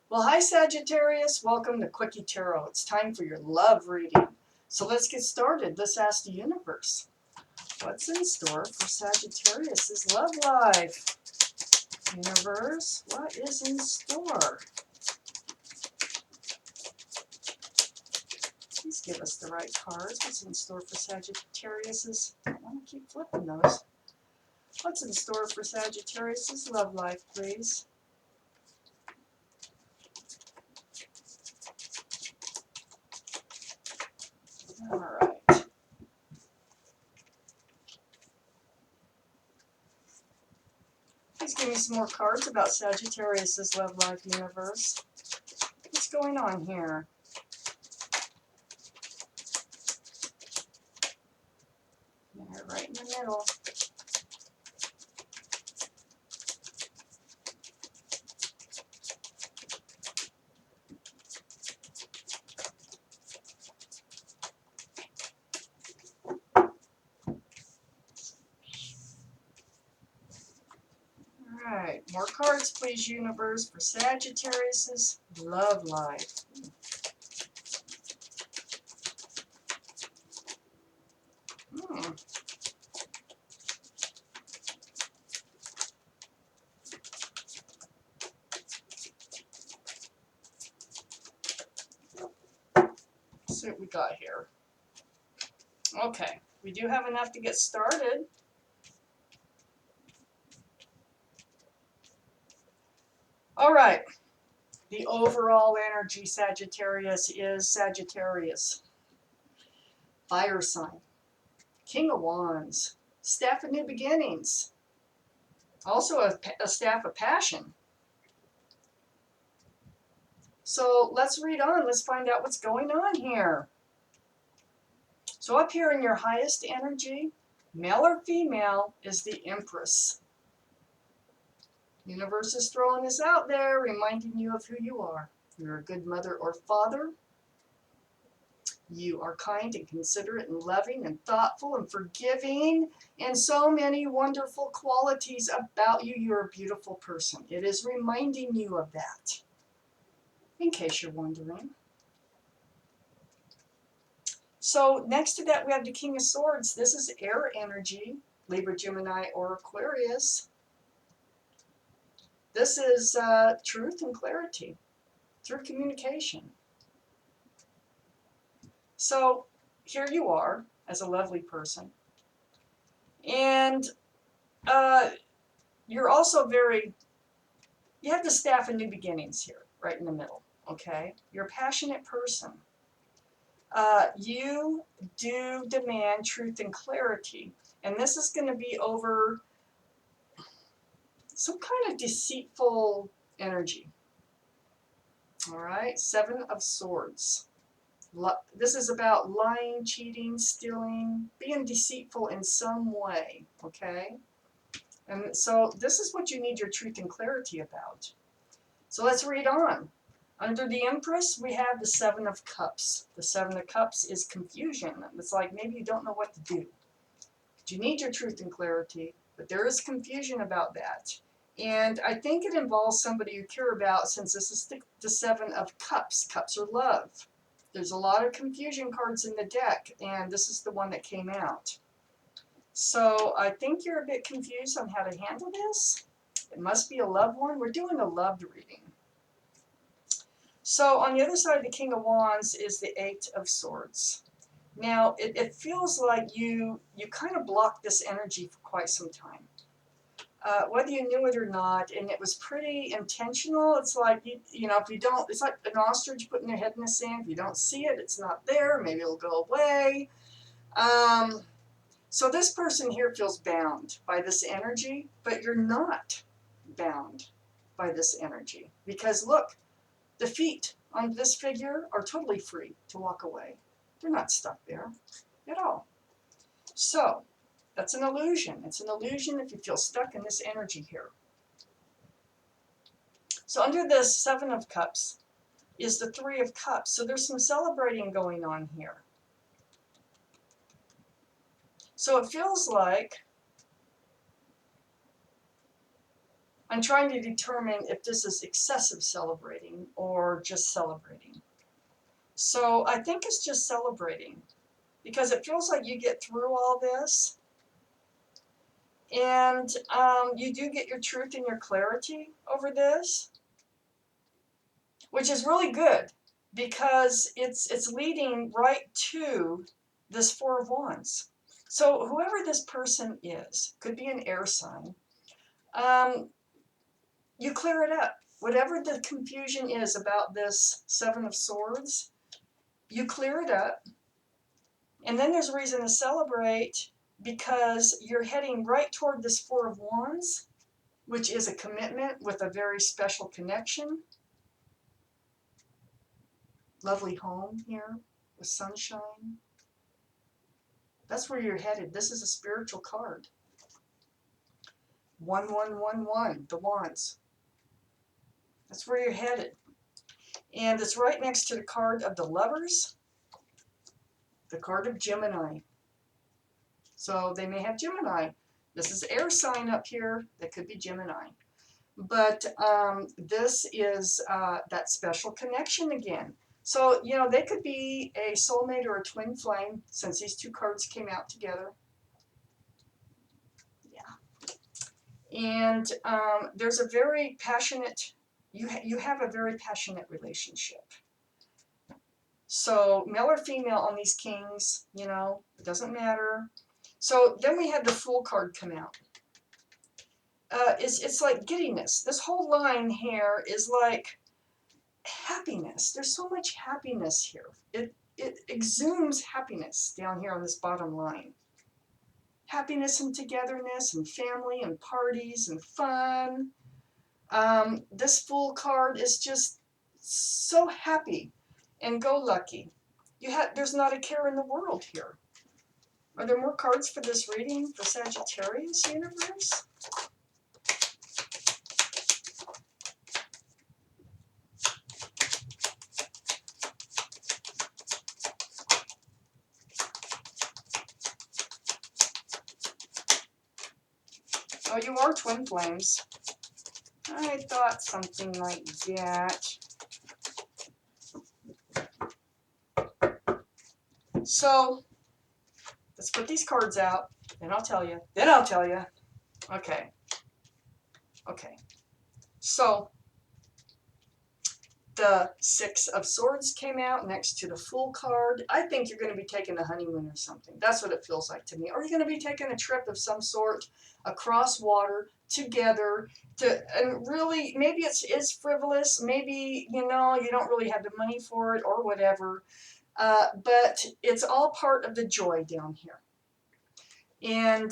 Well, hi Sagittarius, welcome to Quickie Tarot. It's time for your love reading. So let's get started. Let's ask the universe, what's in store for Sagittarius' love life? Universe, what is in store? Please give us the right cards. What's in store for Sagittarius'? I want to keep flipping those. What's in store for Sagittarius' love life, please? All right. Please give me some more cards about Sagittarius' love life, universe. What's going on here? They're right in the middle. Alright, more cards please, universe, for Sagittarius' love life. Hmm. Let's see what we got here. Okay, we do have enough to get started. Alright, the overall energy, Sagittarius, is Sagittarius. Fire sign. King of Wands. Staff of New Beginnings. Also a staff of passion. So let's read on. Let's find out what's going on here. So up here in your highest energy, male or female, is the Empress. Universe is throwing this out there, reminding you of who you are. You're a good mother or father. You are kind and considerate and loving and thoughtful and forgiving, and so many wonderful qualities about you. You're a beautiful person. It is reminding you of that, in case you're wondering. So next to that, we have the King of Swords. This is air energy, Libra, Gemini, or Aquarius. This is truth and clarity through communication. So here you are as a lovely person. And you're also you have the staff of new beginnings here, right in the middle, okay? You're a passionate person. You do demand truth and clarity. And this is going to be over some kind of deceitful energy. All right, Seven of Swords. This is about lying, cheating, stealing, being deceitful in some way, okay? And so this is what you need your truth and clarity about. So let's read on. Under the Empress, we have the Seven of Cups. The Seven of Cups is confusion. It's like maybe you don't know what to do. But you need your truth and clarity, but there is confusion about that. And I think it involves somebody you care about, since this is the Seven of Cups. Cups are love. There's a lot of confusion cards in the deck, and this is the one that came out. So I think you're a bit confused on how to handle this. It must be a loved one. We're doing a loved reading. So on the other side of the King of Wands is the Eight of Swords. Now, it feels like you kind of blocked this energy for quite some time. Whether you knew it or not, and it was pretty intentional. It's like, you know, if you don't, it's like an ostrich putting their head in the sand. If you don't see it, it's not there. Maybe it'll go away. So this person here feels bound by this energy, but you're not bound by this energy. Because look, the feet on this figure are totally free to walk away. They're not stuck there at all. So that's an illusion. It's an illusion if you feel stuck in this energy here. So under the Seven of Cups is the Three of Cups. So there's some celebrating going on here. So it feels like I'm trying to determine if this is excessive celebrating or just celebrating. So I think it's just celebrating because it feels like you get through all this and you do get your truth and your clarity over this, which is really good because it's leading right to this Four of Wands. So whoever this person is, could be an air sign, you clear it up. Whatever the confusion is about this Seven of Swords, you clear it up. And then there's a reason to celebrate because you're heading right toward this Four of Wands, which is a commitment with a very special connection. Lovely home here with sunshine. That's where you're headed. This is a spiritual card. 1111, the Wands. That's where you're headed. And it's right next to the card of the Lovers, the card of Gemini. So they may have Gemini. This is air sign up here. That could be Gemini. But this is that special connection again. So, you know, they could be a soulmate or a twin flame since these two cards came out together. Yeah. And there's a very passionate, you have a very passionate relationship. So male or female on these kings, you know, it doesn't matter. So then we had the Fool card come out. It's like giddiness. This whole line here is like happiness. There's so much happiness here. It exudes happiness down here on this bottom line. Happiness and togetherness and family and parties and fun. This Fool card is just so happy and go lucky. There's not a care in the world here. Are there more cards for this reading for Sagittarius universe? Oh, you are twin flames. I thought something like that. So, let's put these cards out, then I'll tell you. Then I'll tell you. Okay. Okay. So, the Six of Swords came out next to the Fool card. I think you're going to be taking a honeymoon or something. That's what it feels like to me. Or you're going to be taking a trip of some sort across water together and really, maybe it's frivolous. Maybe, you know, you don't really have the money for it or whatever. But it's all part of the joy down here. And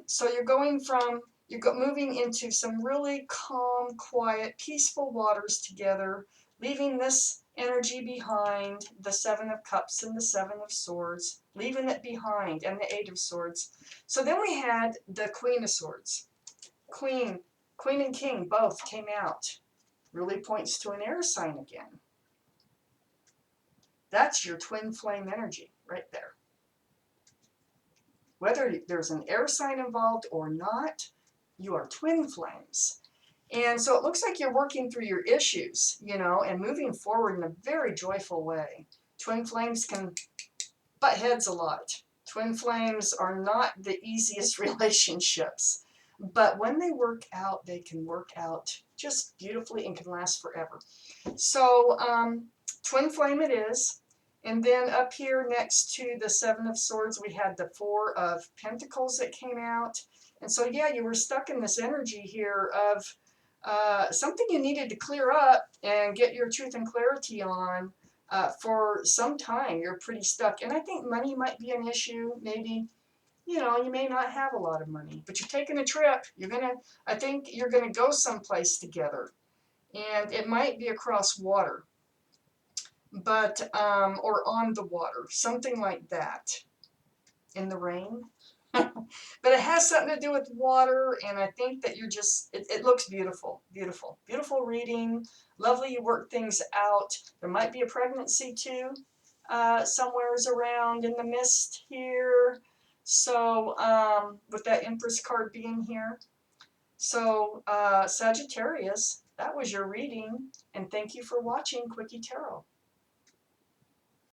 so you're moving into some really calm, quiet, peaceful waters together, leaving this energy behind, the Seven of Cups and the Seven of Swords, leaving it behind, and the Eight of Swords. So then we had the Queen of Swords. Queen and King both came out. Really points to an air sign again. That's your twin flame energy right there. Whether there's an air sign involved or not, you are twin flames. And so it looks like you're working through your issues, you know, and moving forward in a very joyful way. Twin flames can butt heads a lot. Twin flames are not the easiest relationships, but when they work out, they can work out just beautifully and can last forever. So twin flame it is. And then up here next to the Seven of Swords, we had the Four of Pentacles that came out. And so, yeah, you were stuck in this energy here of something you needed to clear up and get your truth and clarity on for some time. You're pretty stuck. And I think money might be an issue. Maybe, you know, you may not have a lot of money, but you're taking a trip. I think you're going to go someplace together. And it might be across water. But or on the water, something like that, in the rain. But it has something to do with water, and I think that you're just, it looks beautiful, beautiful, beautiful reading. Lovely, you work things out. There might be a pregnancy too, somewhere's around in the mist here. So with that Empress card being here. So, Sagittarius, that was your reading, and thank you for watching Quickie Tarot.